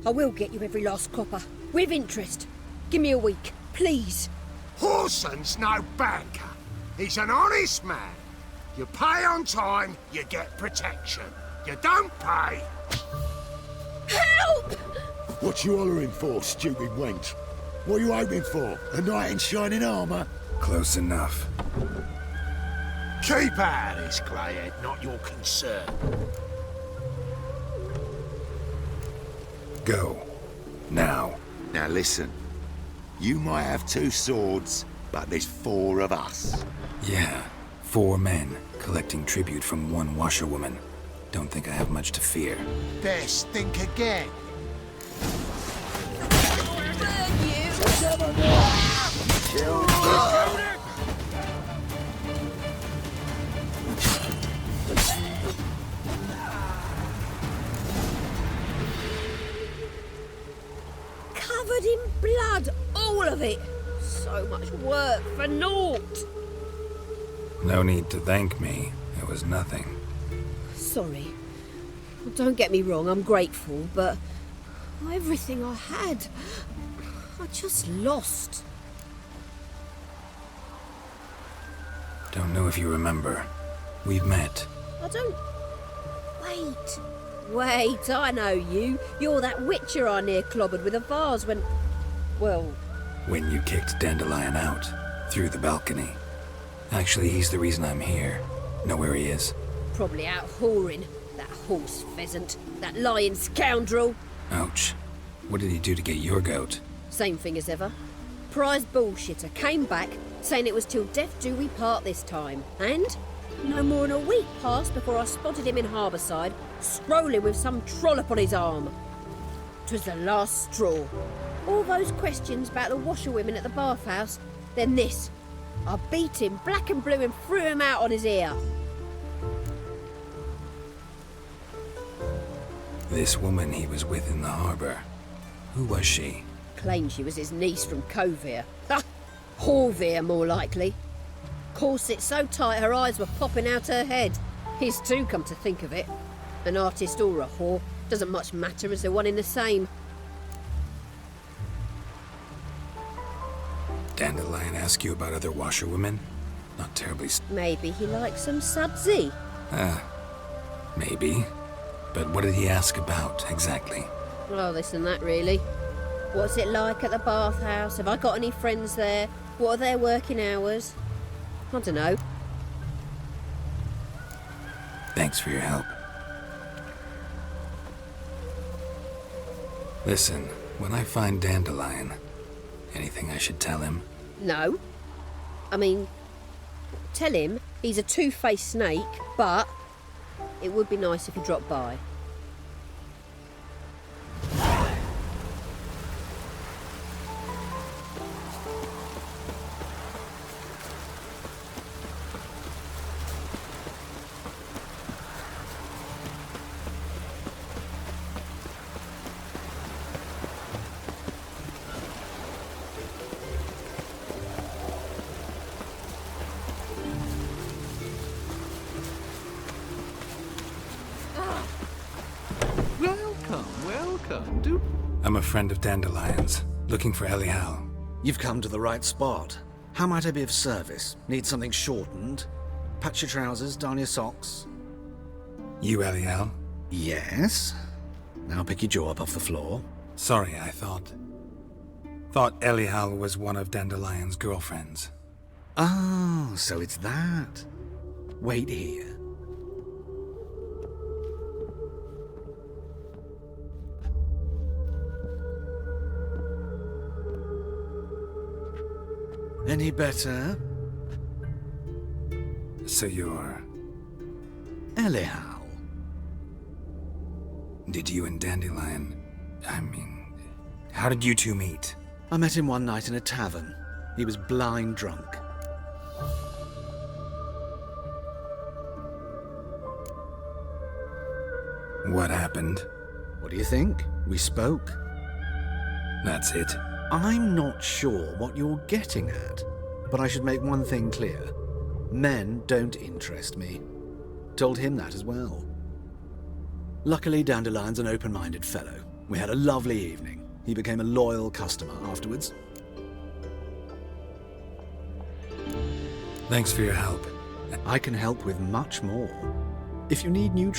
I will get you every last copper, with interest. Give me a week, please. Horson's no banker. He's an honest man. You pay on time, you get protection. You don't pay... Help! What you hollering for, stupid wench? What are you hoping for? A knight in shining armour? Close enough. Keep out of this, Greyhead, not your concern. Go. Now. Now listen. You might have 2 swords, but there's 4 of us. Yeah, 4 men collecting tribute from 1 washerwoman. Don't think I have much to fear. Best think again. Covered in blood, all of it. So much work for naught. No need to thank me. It was nothing. Sorry. Don't get me wrong, I'm grateful, but everything I had, I just lost. Don't know if you remember. We've met. I don't... Wait, I know you. You're that witcher I near clobbered with a vase when... Well... When you kicked Dandelion out. Through the balcony. Actually, he's the reason I'm here. Know where he is? Probably out whoring. That horse pheasant. That lying scoundrel. Ouch. What did he do to get your goat? Same thing as ever. Prize bullshitter came back, saying it was till death do we part this time. And no more than a week passed before I spotted him in Harbourside, strolling with some trollop on his arm. 'Twas the last straw. All those questions about the washerwomen at the bathhouse, then this. I beat him black and blue and threw him out on his ear. This woman he was with in the harbour. Who was she? Claimed she was his niece from Covere. Ha! Horvere, more likely. Corset so tight her eyes were popping out her head. His too, come to think of it. An artist or a whore, doesn't much matter as they're one in the same. Dandelion ask you about other washerwomen? Not terribly... Maybe he likes some sudsy. Maybe. But what did he ask about, exactly? Oh, this and that, really. What's it like at the bathhouse? Have I got any friends there? What are their working hours? I don't know. Thanks for your help. Listen, when I find Dandelion, anything I should tell him? No. I mean, tell him he's a two-faced snake, but it would be nice if he dropped by. Welcome. I'm a friend of Dandelion's, looking for Elial. You've come to the right spot. How might I be of service? Need something shortened? Patch your trousers, darn your socks. You Elial? Yes. Now pick your jaw up off the floor. Sorry, I thought Elial was one of Dandelion's girlfriends. Oh, so it's that. Wait here. Any better? So you're... Elial. Did you and Dandelion... how did you two meet? I met him one night in a tavern. He was blind drunk. What happened? What do you think? We spoke. That's it. I'm not sure what you're getting at, but I should make one thing clear. Men don't interest me. Told him that as well. Luckily, Dandelion's an open-minded fellow. We had a lovely evening. He became a loyal customer afterwards. Thanks for your help. I can help with much more. If you need new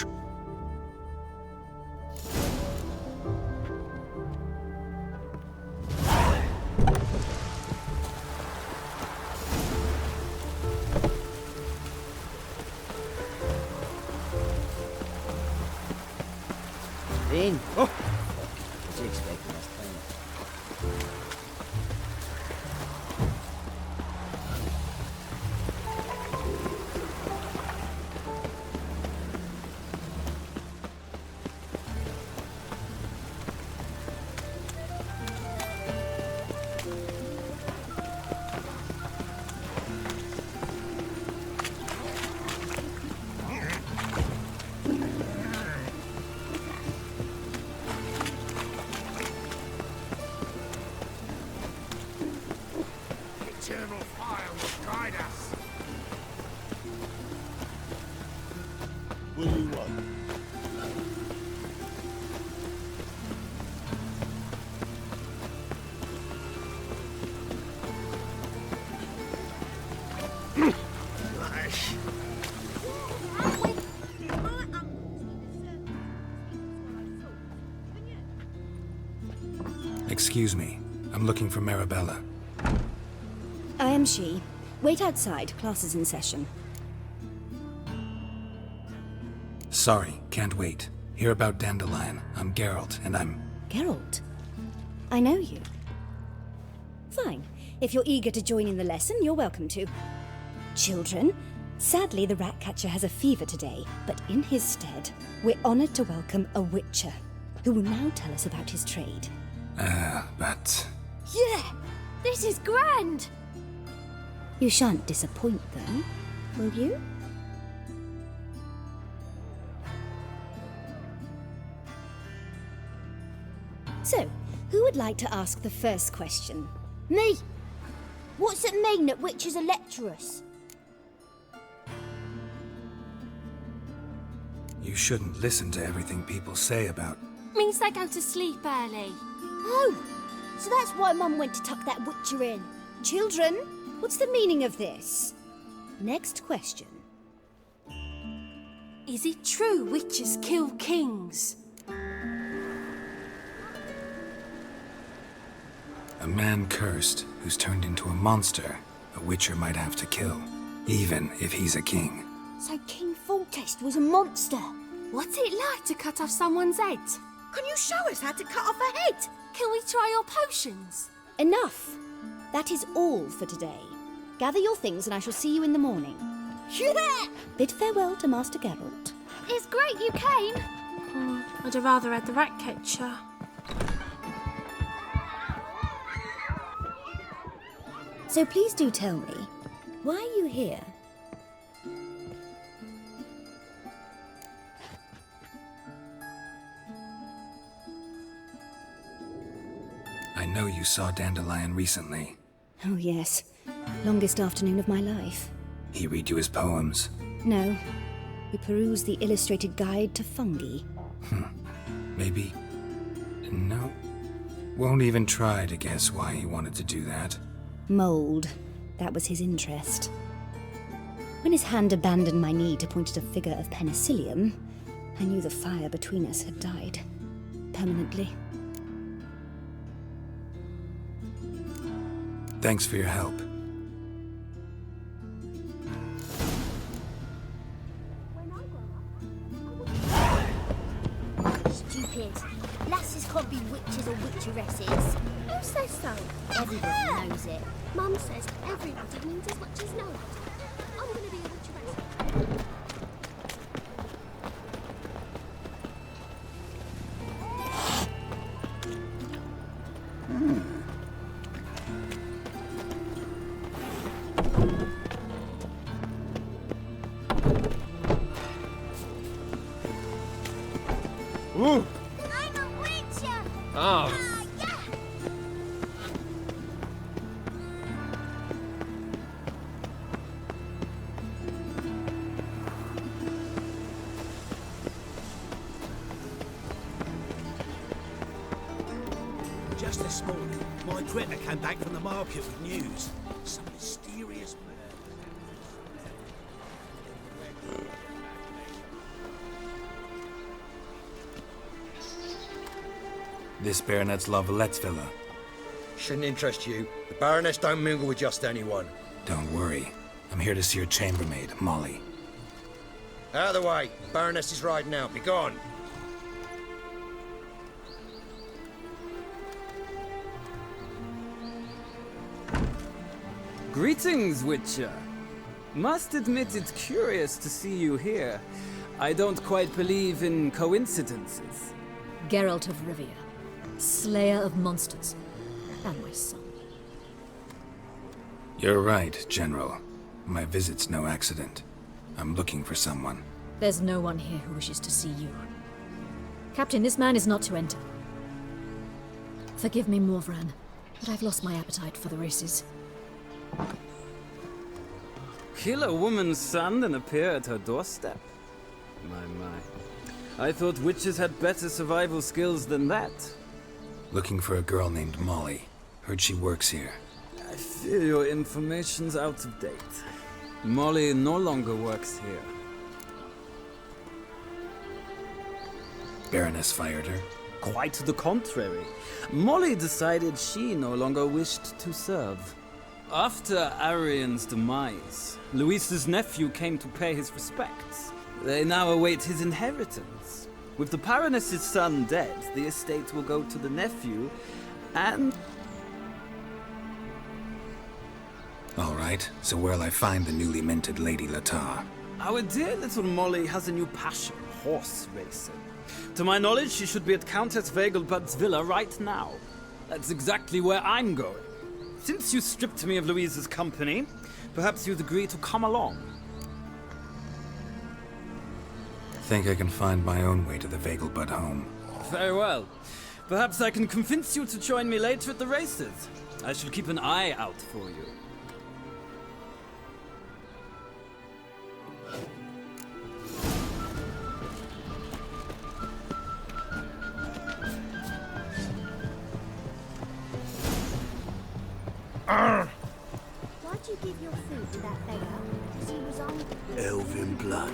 In. Oh! Was expecting us playing. Eternal fire will guide us. What do you want? Nice. Excuse me. I'm looking for Marabella. I am she. Wait outside. Class is in session. Sorry, can't wait. Hear about Dandelion. I'm Geralt, and I'm... Geralt? I know you. Fine. If you're eager to join in the lesson, you're welcome to. Children, sadly the Ratcatcher has a fever today, but in his stead, we're honoured to welcome a Witcher, who will now tell us about his trade. but... Yeah! This is grand! You shan't disappoint them, will you? So, who would like to ask the first question? Me! What's it mean that witches are lecturers? You shouldn't listen to everything people say about... Means they go to sleep early. Oh! So that's why Mum went to tuck that witcher in. Children, what's the meaning of this? Next question. Is it true witches kill kings? A man cursed who's turned into a monster, a witcher might have to kill, even if he's a king. So King Foltest was a monster. What's it like to cut off someone's head? Can you show us how to cut off a head? Can we try your potions? Enough! That is all for today. Gather your things and I shall see you in the morning. Yeah! Bid farewell to Master Geralt. It's great you came. I'd have rather had the Ratcatcher. So please do tell me, why are you here? I know you saw Dandelion recently. Oh yes, longest afternoon of my life. He read you his poems. No, we perused the illustrated guide to fungi. Maybe... No. Won't even try to guess why he wanted to do that. Mould, that was his interest. When his hand abandoned my knee to point at a figure of penicillium, I knew the fire between us had died. Permanently. Thanks for your help. Stupid. Lasses can't be witches or witcheresses. Who says so? Everybody knows it. Mum says everybody means as much as nobody. I'm gonna be a witcheress. Ooh! I'm a witcher! Oh. Yeah! this morning, my critter came back from the market with news. Some mysterious man. This Baronet's Lavallette's villa. Shouldn't interest you. The Baroness don't mingle with just anyone. Don't worry. I'm here to see your chambermaid, Molly. Out of the way. Baroness is riding out. Be gone. Greetings, Witcher. Must admit it's curious to see you here. I don't quite believe in coincidences. Geralt of Rivia, Slayer of Monsters, and my son. You're right, General. My visit's no accident. I'm looking for someone. There's no one here who wishes to see you. Captain, this man is not to enter. Forgive me, Morvran, but I've lost my appetite for the races. Kill a woman's son and appear at her doorstep? My. I thought witches had better survival skills than that. Looking for a girl named Molly. Heard she works here. I fear your information's out of date. Molly no longer works here. Baroness fired her? Quite the contrary. Molly decided she no longer wished to serve. After Arian's demise, Luis's nephew came to pay his respects. They now await his inheritance. With the Baroness's son dead, the estate will go to the nephew, and... All right, so where'll I find the newly minted Lady Latar? Our dear little Molly has a new passion, horse racing. To my knowledge, she should be at Countess Vegelbud's villa right now. That's exactly where I'm going. Since you stripped me of Louise's company, perhaps you'd agree to come along. Think I can find my own way to the Vegelbud home. Very well. Perhaps I can convince you to join me later at the races. I shall keep an eye out for you. Why'd you give your food to that beggar? Because he was hungry. Elven blood.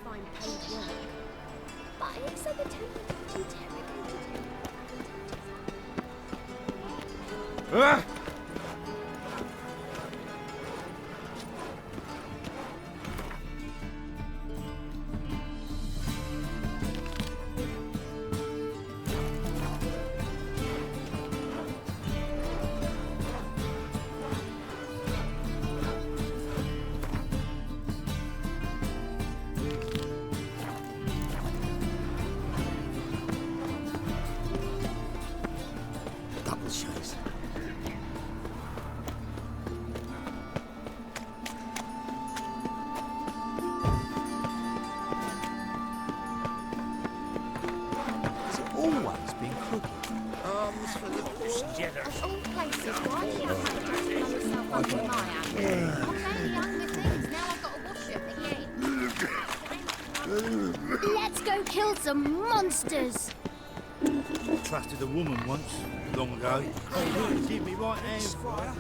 Find paid work. But he said the temple interrogated him. Ah! Double chase. Has it always been crooked? Of all places, why do you have to just run yourself up in my ass? I'm only young with things, now I've got to wash it again. Let's go kill some monsters! Trusted a woman once, long ago. Oh, give me right hand, Squire.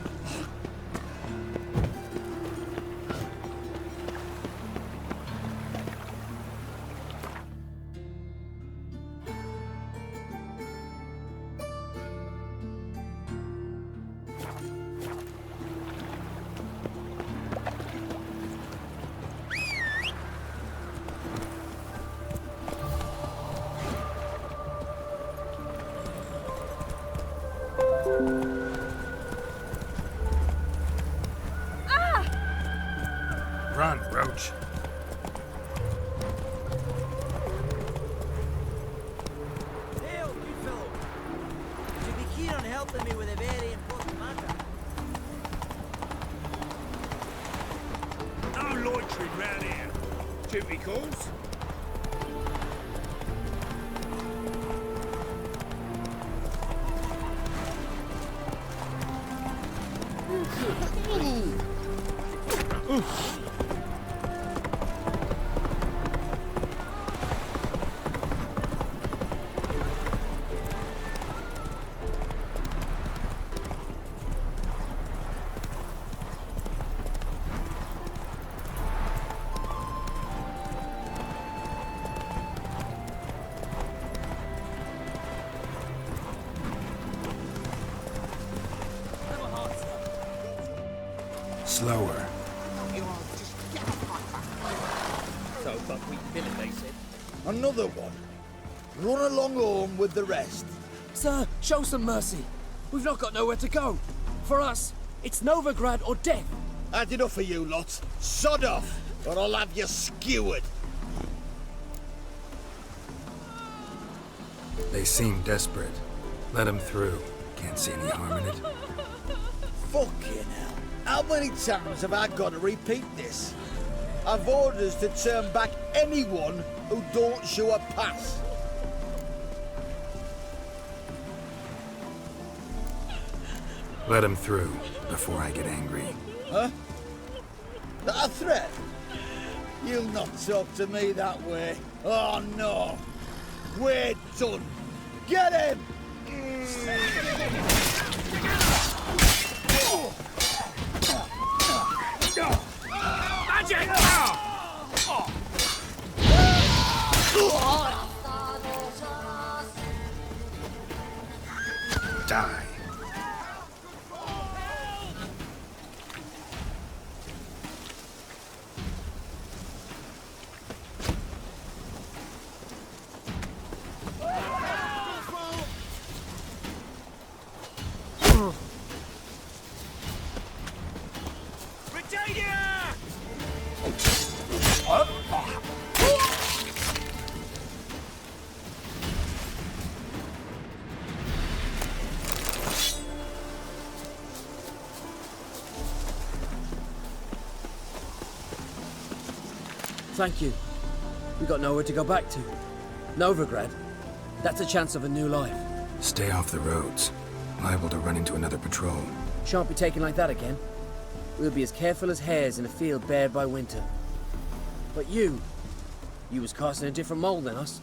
Run, Roach. helping me with a very important matter. No loitering round here. Duty calls. Slower. So buckwheat billet, they said. Another one. Run along home with the rest. Sir, show some mercy. We've not got nowhere to go. For us, it's Novigrad or death. Had enough of you lot. Sod off, or I'll have you skewered. They seem desperate. Let them through. Can't see any harm in it. Fucking hell. How many times have I got to repeat this? I've orders to turn back anyone who don't show a pass. Let them through before I get angry. Huh? That a threat? You'll not talk to me that way. Oh no. We're done. Get him! Magic! Die. Thank you. We got nowhere to go back to. Novigrad. That's a chance of a new life. Stay off the roads. Liable to run into another patrol. Shan't be taken like that again. We'll be as careful as hares in a field bared by winter. But you was cast in a different mould than us.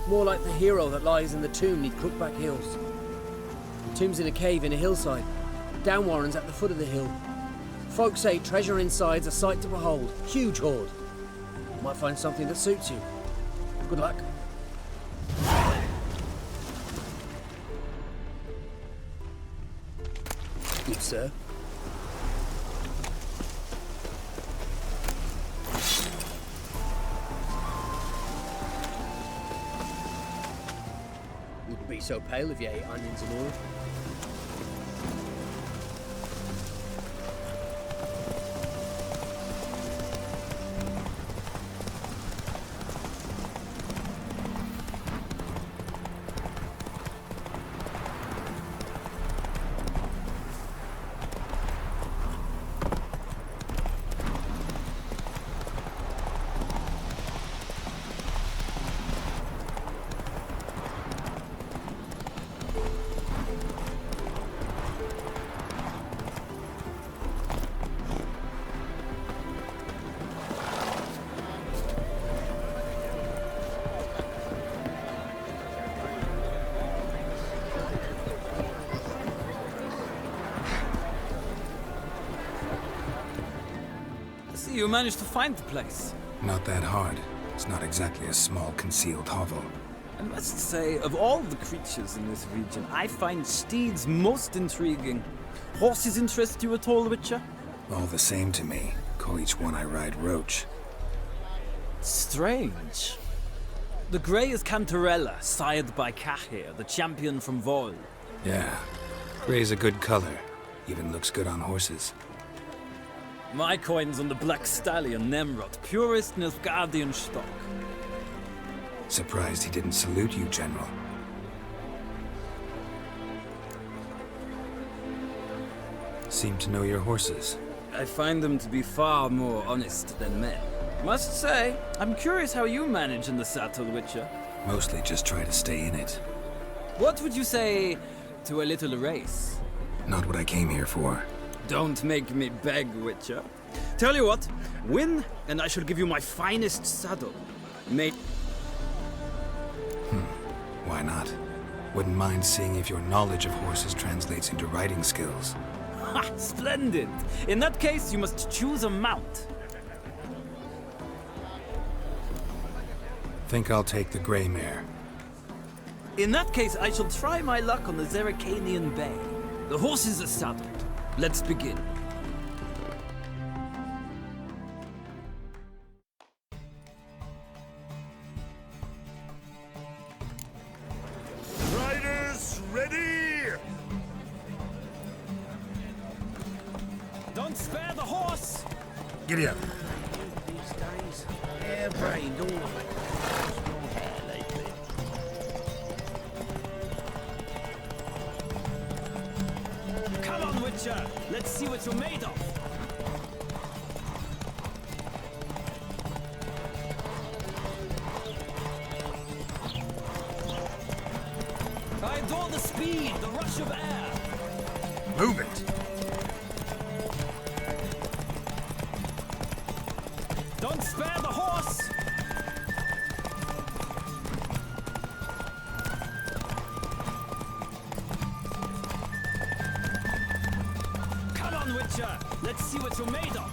More like the hero that lies in the tomb neath Crookback Hills. The tomb's in a cave in a hillside. Downwarren's at the foot of the hill. Folk say treasure inside's a sight to behold. Huge hoard. Might find something that suits you. Good luck. Good, sir. Wouldn't be so pale if you ate onions and oil. You managed to find the place. Not that hard. It's not exactly a small concealed hovel. I must say, of all the creatures in this region, I find steeds most intriguing. Horses interest you at all, Witcher? All the same to me. Call each one I ride Roach. Strange. The grey is Cantarella, sired by Cahir, the champion from Vol. Yeah. Gray's a good color. Even looks good on horses. My coin's on the Black Stallion, Nemrod, purest Nilfgaardian stock. Surprised he didn't salute you, General. seem to know your horses. I find them to be far more honest than men. Must say, I'm curious how you manage in the saddle, Witcher. Mostly just try to stay in it. What would you say to a little race? Not what I came here for. Don't make me beg, Witcher. Tell you what, win, and I shall give you my finest saddle. Mate. Why not? Wouldn't mind seeing if your knowledge of horses translates into riding skills. Ha! Splendid! In that case, you must choose a mount. Think I'll take the gray mare. In that case, I shall try my luck on the Zeracanian Bay. The horses are saddled. Let's begin. Riders, ready! Don't spare the horse! Giddy up. These days, hair-brained all of it. Strong hair lately. Come on, Witcher! Let's see what you're made of! I adore the speed, the rush of air! Move it! Don't spare the horse! Come on, Witcher! Let's see what you're made of!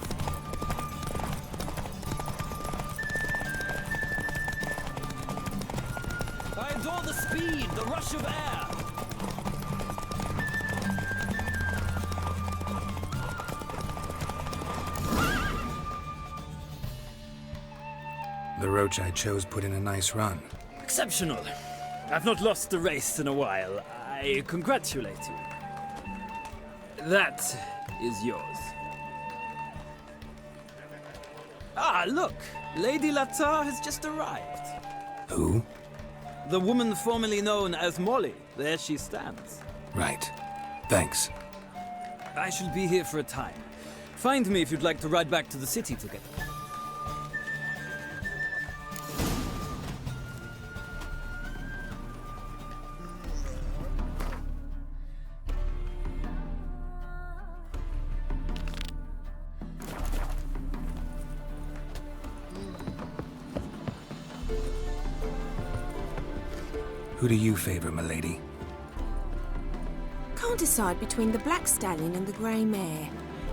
I adore the speed, the rush of air! The roach I chose put in a nice run. Exceptional. I've not lost a race in a while. I congratulate you. That is yours. Ah, look! Lady Latar has just arrived. Who? The woman formerly known as Molly. There she stands. Right. Thanks. I shall be here for a time. Find me if you'd like to ride back to the city together. Who do you favor, milady? Can't decide between the black stallion and the grey mare.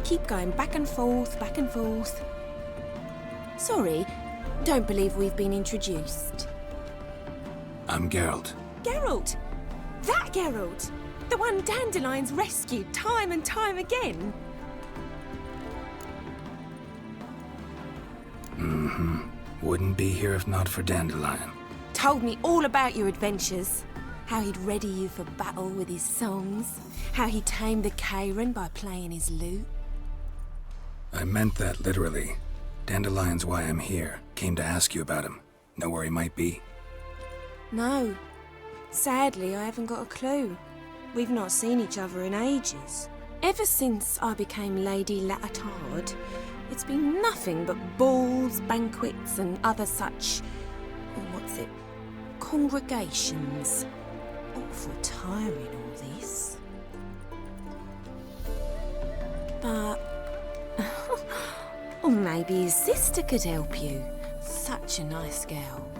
Keep going back and forth, back and forth. Sorry, don't believe we've been introduced. I'm Geralt. Geralt! That Geralt! The one Dandelion's rescued time and time again. Wouldn't be here if not for Dandelion. Told me all about your adventures. How he'd ready you for battle with his songs. How he tamed the Karen by playing his lute. I meant that literally. Dandelion's why I'm here. Came to ask you about him. Know where he might be? No. Sadly, I haven't got a clue. We've not seen each other in ages. Ever since I became Lady Latard, it's been nothing but balls, banquets, and other such... congregations. Awful tiring, all this. But... or maybe his sister could help you. Such a nice girl.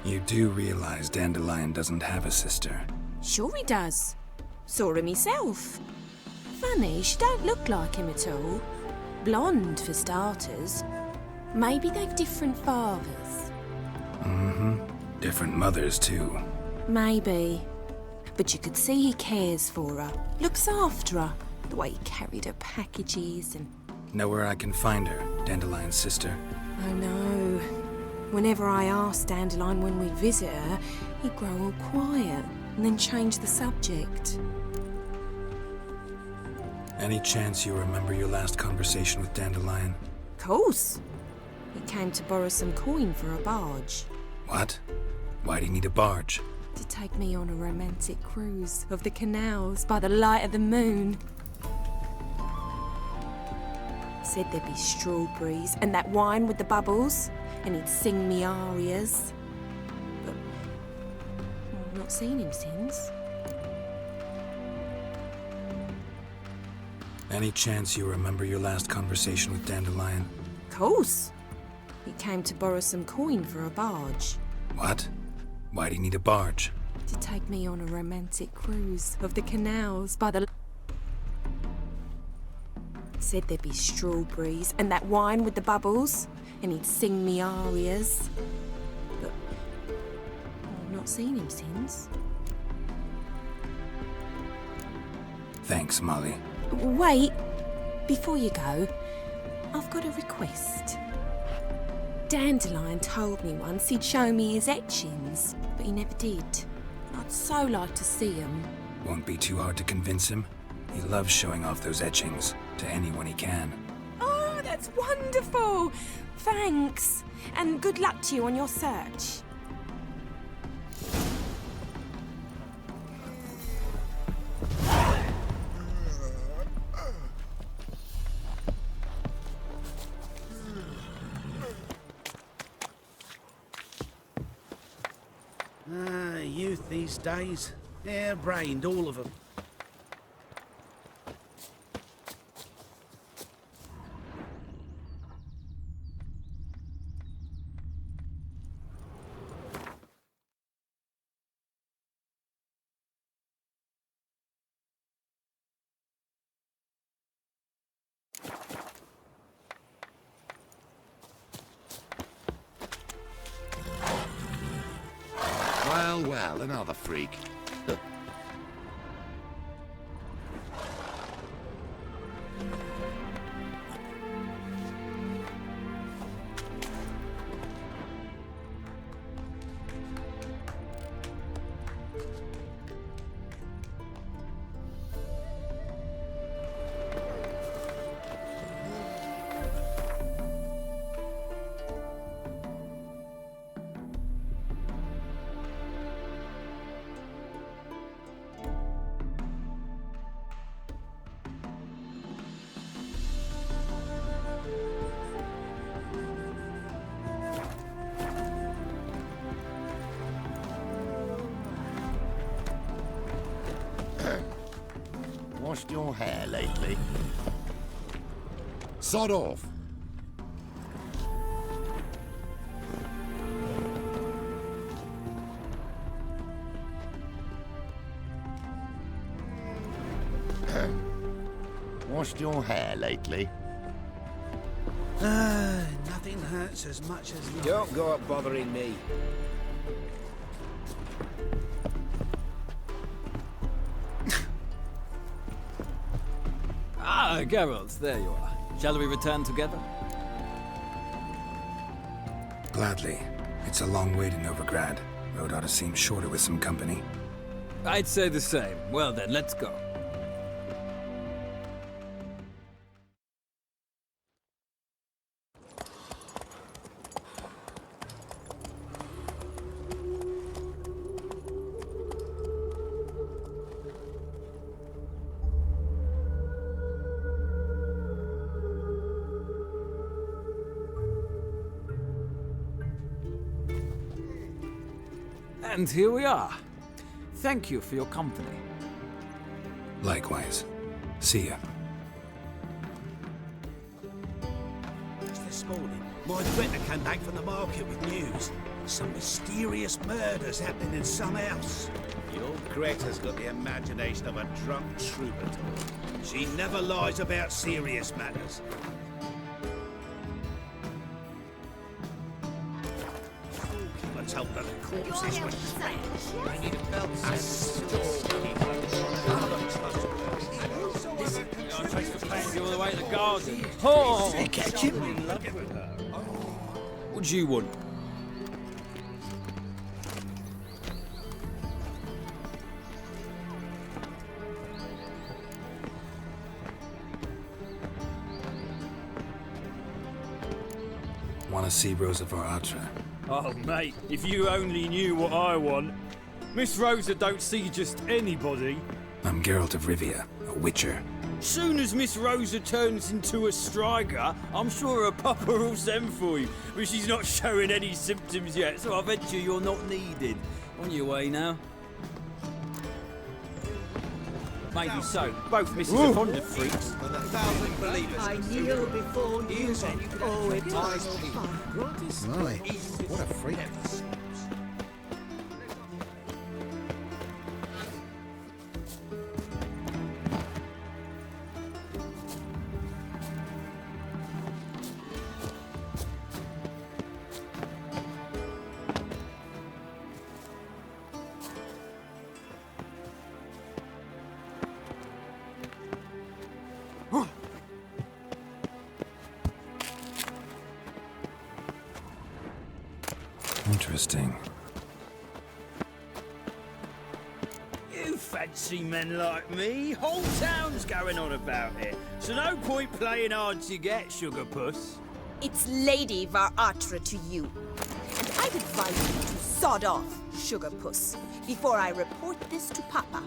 You do realize Dandelion doesn't have a sister. Sure he does. Saw him myself. Funny, she don't look like him at all. Blonde, for starters. Maybe they've different fathers. Different mothers, too. Maybe. But you could see he cares for her. Looks after her. The way he carried her packages and... Know where I can find her, Dandelion's sister? I know. Whenever I asked Dandelion when we'd visit her, he'd grow all quiet and then change the subject. Any chance you remember your last conversation with Dandelion? Course. He came to borrow some coin for a barge. What? Why'd he need a barge? to take me on a romantic cruise of the canals by the light of the moon. Said there'd be strawberries and that wine with the bubbles, and he'd sing me arias. But I've not seen him since. Any chance you remember your last conversation with Dandelion? Of course. He came to borrow some coin for a barge. What? Why do you need a barge? To take me on a romantic cruise of the canals by the... Said there'd be strawberries and that wine with the bubbles, and he'd sing me arias. But I've not seen him since. Thanks, Molly. Wait, before you go, I've got a request. Dandelion told me once he'd show me his etchings, but he never did. I'd so like to see them. Won't be too hard to convince him. He loves showing off those etchings to anyone he can. Oh, that's wonderful! Thanks, and good luck to you on your search. Youth these days. Hair-brained, all of them. Well, another freak. Washed your hair lately? Sod off. Washed your hair lately? Nothing hurts as much as nothing. Don't go up bothering me. Ah, Geralt, there you are. Shall we return together? Gladly. It's a long way to Novigrad. Road ought to seem shorter with some company. I'd say the same. Well then, let's go. And here we are. Thank you for your company. Likewise. See ya. Just this morning, my Greta came back from the market with news. Some mysterious murders happening in some house. Your Greta's got the imagination of a drunk troubadour. She never lies about serious matters. I told her the corpses were strange. I need a belt I tried to find you all the way to the garden. Oh! They catch him. What do you want? Want to see Rosa Atra? Oh, mate, if you only knew what I want. Miss Rosa don't see just anybody. I'm Geralt of Rivia, a witcher. Soon as Miss Rosa turns into a striker, I'm sure her papa will send for you. But she's not showing any symptoms yet, so I venture you're not needed. On your way now. Maybe so. Both misses are fond of freaks. For the 1,000 believers. I kneel before you. Oh, it is. Right. What a freak. Interesting. You fancy men like me? Whole town's going on about it. So no point playing hard to get, sugar puss. It's Lady Varatra to you. And I'd advise you to sod off, sugar puss, before I report this to Papa.